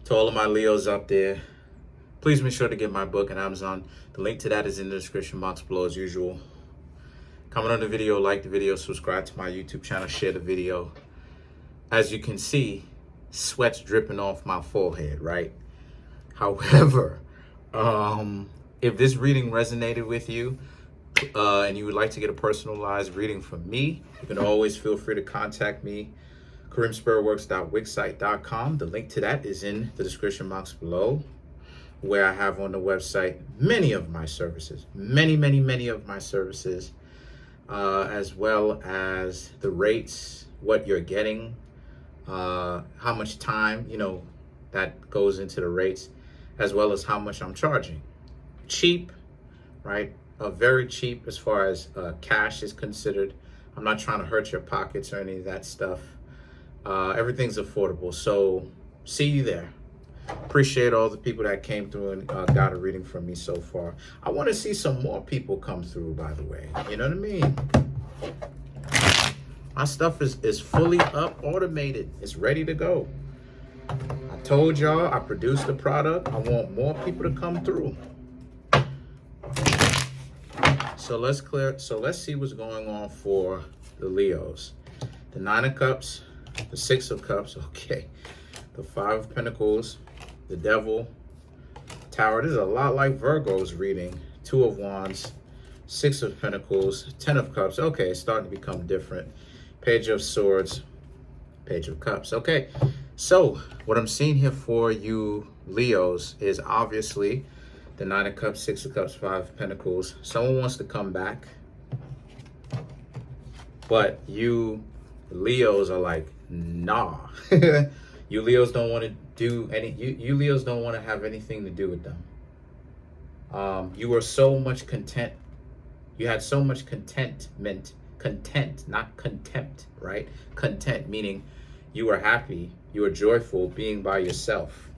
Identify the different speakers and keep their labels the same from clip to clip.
Speaker 1: To all of my Leos out there, please make sure to get my book on Amazon. The link to that is in the description box below as usual. Comment on the video, like the video, subscribe to my YouTube channel, share the video. As you can see, sweat's dripping off my forehead, right? However, if this reading resonated with you and you would like to get a personalized reading from me, you can always feel free to contact me. Kareemspiritworks.wixsite.com. The link to that is in the description box below, where I have on the website many of my services, many of my services, as well as the rates, what you're getting, how much time, that goes into the rates, as well as how much I'm charging. Cheap, right? Very cheap as far as cash is considered. I'm not trying to hurt your pockets or any of that stuff. Everything's affordable. So see you there. Appreciate all the people that came through and got a reading from me so far. I want to see some more people come through, by the way. You know what I mean? My stuff is fully up, automated. It's ready to go. I told y'all I produced the product. I want more people to come through. So let's see what's going on for the Leos. The 9 of Cups, the 6 of Cups, okay. The 5 of Pentacles, the Devil, Tower. This is a lot like Virgo's reading. 2 of Wands, 6 of Pentacles, 10 of Cups. Okay, it's starting to become different. Page of Swords, Page of Cups. Okay, so what I'm seeing here for you Leos is obviously the 9 of Cups, 6 of Cups, 5 of Pentacles. Someone wants to come back, but you Leos are like, nah. You Leos don't want to do any, you Leos don't want to have anything to do with them. You were so much content. You had so much content, not contempt, right? Content, meaning you were happy, you were joyful being by yourself.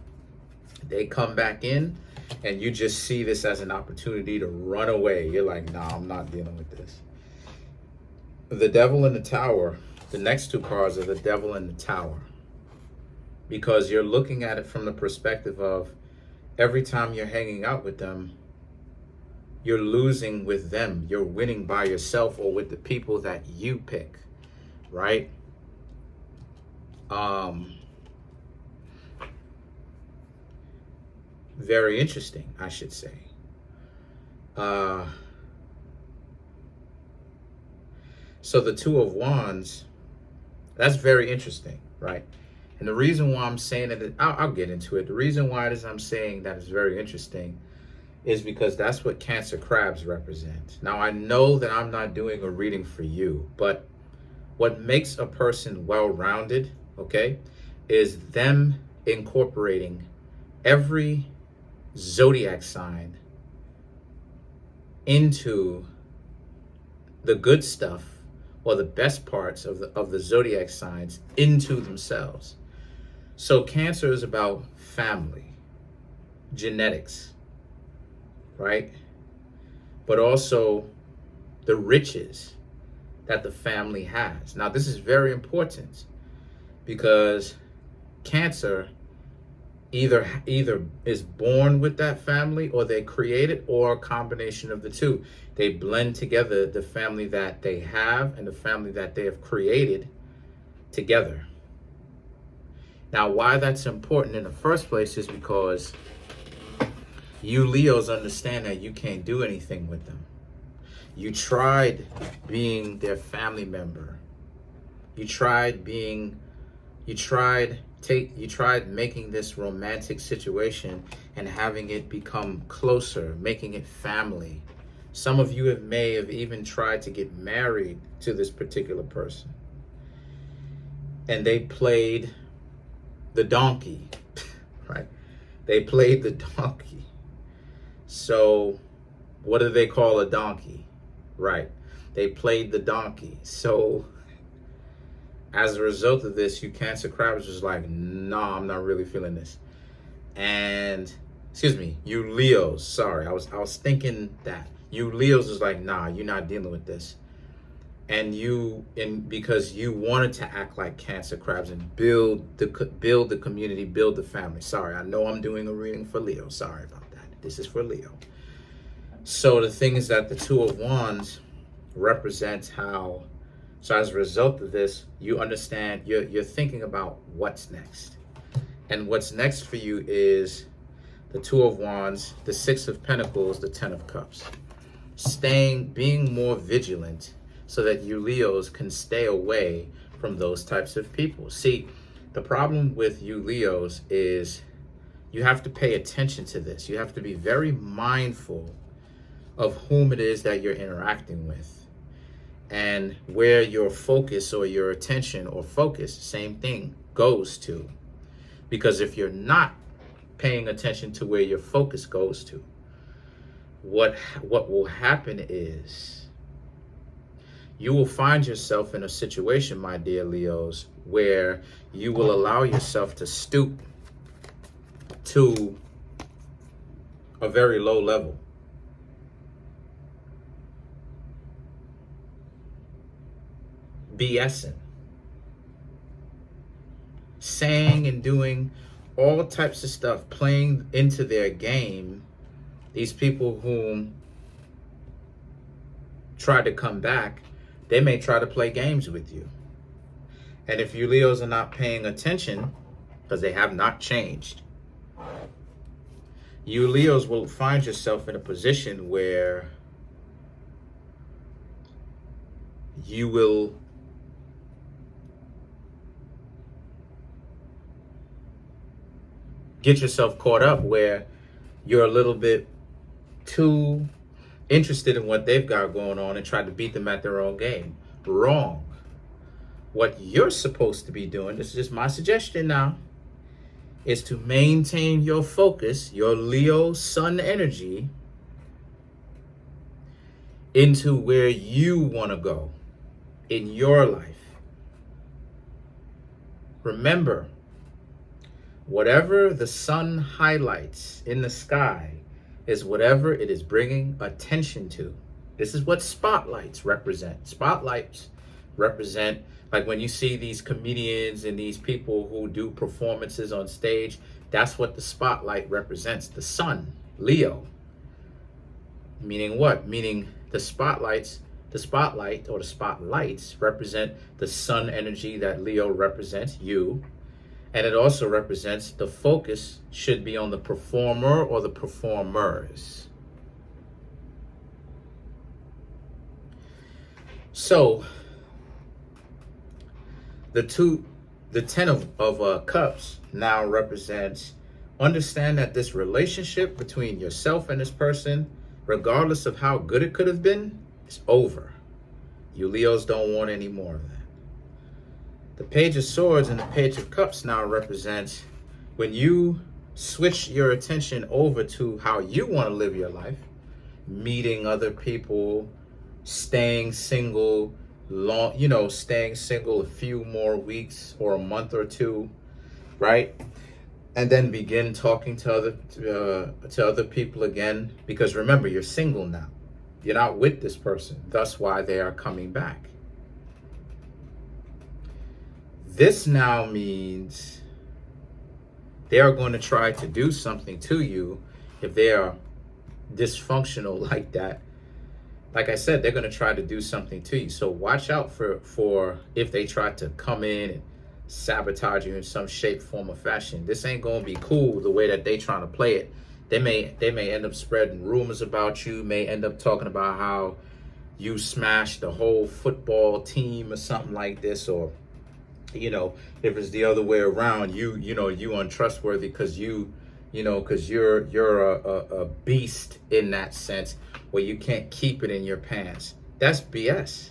Speaker 1: They come back in and you just see this as an opportunity to run away. You're like, nah, I'm not dealing with this. The Devil and the Tower. The next 2 cards are the Devil and the Tower, because you're looking at it from the perspective of every time you're hanging out with them, you're losing with them. You're winning by yourself or with the people that you pick, right? Very interesting, I should say. So the 2 of Wands, that's very interesting, right? And the reason why I'm saying that, I'll get into it. The reason why it is I'm saying that is very interesting is because that's what Cancer crabs represent. Now, I know that I'm not doing a reading for you, but what makes a person well-rounded, okay, is them incorporating every zodiac sign into the good stuff, or the best parts of the zodiac signs into themselves. So Cancer is about family, genetics, right? But also the riches that the family has. Now, this is very important because Cancer either is born with that family, or they create it, or a combination of the two. They blend together the family that they have and the family that they have created together. Now, why that's important in the first place is because you Leos understand that you can't do anything with them. You tried being their family member. You tried making this romantic situation and having it become closer, making it family. Some of you may have even tried to get married to this particular person. And they played the donkey, right? They played the donkey. So what do they call a donkey? Right. They played the donkey. So as a result of this, you Cancer crabs was like, nah, I'm not really feeling this. And, excuse me, you Leos, sorry, I was thinking that. You Leos was like, nah, you're not dealing with this. and because you wanted to act like Cancer crabs and build the community, build the family. Sorry, I know I'm doing a reading for Leo. Sorry about that. This is for Leo. So the thing is that the Two of Wands represents how. So as a result of this, you understand, you're thinking about what's next. And what's next for you is the Two of Wands, the Six of Pentacles, the Ten of Cups. Being more vigilant so that you Leos can stay away from those types of people. See, the problem with you Leos is you have to pay attention to this. You have to be very mindful of whom it is that you're interacting with, and where your focus or your attention or focus, same thing, goes to. Because if you're not paying attention to where your focus goes to, what will happen is you will find yourself in a situation, my dear Leos, where you will allow yourself to stoop to a very low level. BSing, saying and doing all types of stuff, playing into their game. These people whom try to come back, they may try to play games with you. And if you Leos are not paying attention, because they have not changed, you Leos will find yourself in a position where you will get yourself caught up where you're a little bit too interested in what they've got going on and try to beat them at their own game. Wrong. What you're supposed to be doing, this is just my suggestion now, is to maintain your focus, your Leo sun energy, into where you want to go in your life. Remember, whatever the sun highlights in the sky is whatever it is bringing attention to. This is what spotlights represent. Spotlights represent, like when you see these comedians and these people who do performances on stage, that's what the spotlight represents. The sun, Leo. Meaning what? Meaning the spotlight or the spotlights represent the sun energy that Leo represents, you. And it also represents the focus should be on the performer or the performers. So the 10 of cups now represents, understand that this relationship between yourself and this person, regardless of how good it could have been, is over. You Leos don't want any more of that. The Page of Swords and the Page of Cups now represents when you switch your attention over to how you want to live your life, meeting other people, staying single, staying single a few more weeks or a month or two, right? And then begin talking to other people again, because remember, you're single now. You're not with this person. That's why they are coming back. This now means they are going to try to do something to you if they are dysfunctional like that. Like I said, they're going to try to do something to you. So watch out for if they try to come in and sabotage you in some shape, form, or fashion. This ain't going to be cool the way that they trying to play it. They may end up spreading rumors about you, may end up talking about how you smashed the whole football team or something like this, or if it's the other way around, you untrustworthy because you're a beast in that sense where you can't keep it in your pants. That's BS.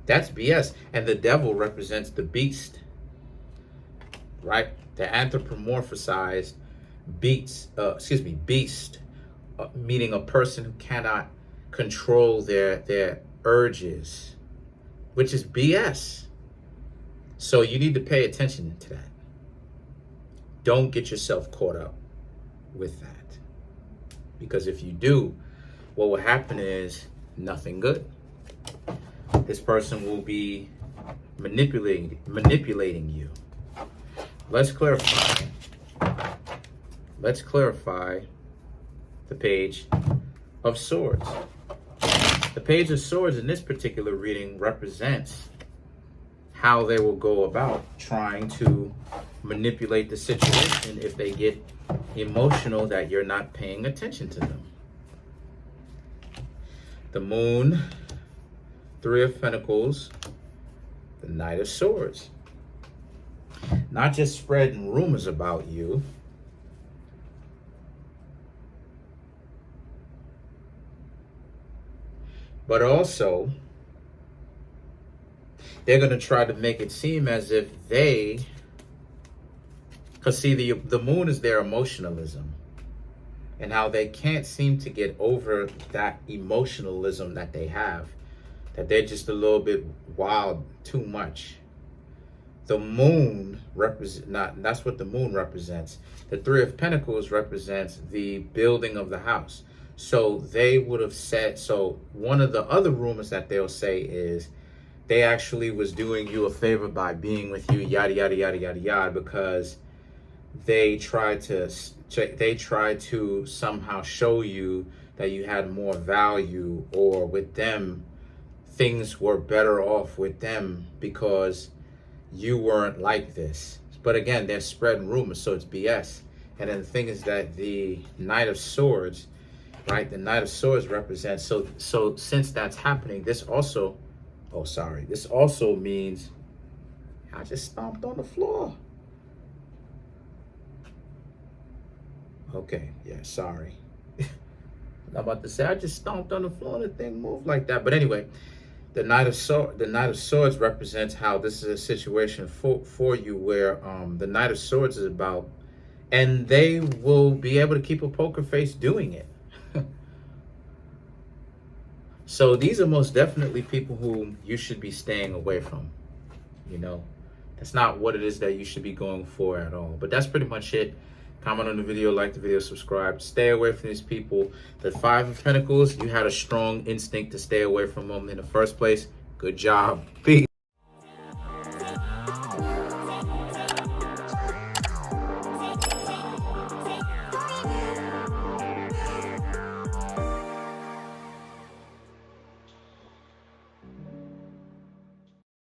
Speaker 1: That's BS. And the devil represents the beast, right? The anthropomorphized beast, meaning a person who cannot control their urges, which is BS. So you need to pay attention to that. Don't get yourself caught up with that. Because if you do, what will happen is nothing good. This person will be manipulating you. Let's clarify. Let's clarify the Page of Swords. The Page of Swords in this particular reading represents how they will go about trying to manipulate the situation if they get emotional that you're not paying attention to them. The Moon, Three of Pentacles, the Knight of Swords. Not just spreading rumors about you, but also they're going to try to make it seem as if they, because see, the moon is their emotionalism and how they can't seem to get over that emotionalism that they have, that they're just a little bit wild, too much. The moon that's what the moon represents. The Three of Pentacles represents the building of the house. So they would have said, so one of the other rumors that they'll say is they actually was doing you a favor by being with you, yada, yada, yada, yada, yada, because they tried to somehow show you that you had more value, or with them, things were better off with them because you weren't like this. But again, they're spreading rumors, so it's BS. And then the thing is that the Knight of Swords, right? The Knight of Swords represents, so since that's happening, this also, this also means, I just stomped on the floor. Okay, yeah, sorry. I'm about to say, I just stomped on the floor and the thing moved like that. But anyway, the Knight of Swords represents how this is a situation for you where the Knight of Swords is about, and they will be able to keep a poker face doing it. So these are most definitely people who you should be staying away from. You know, that's not what it is that you should be going for at all. But that's pretty much it. Comment on the video, like the video, subscribe. Stay away from these people. The Five of Pentacles, you had a strong instinct to stay away from them in the first place. Good job. Peace.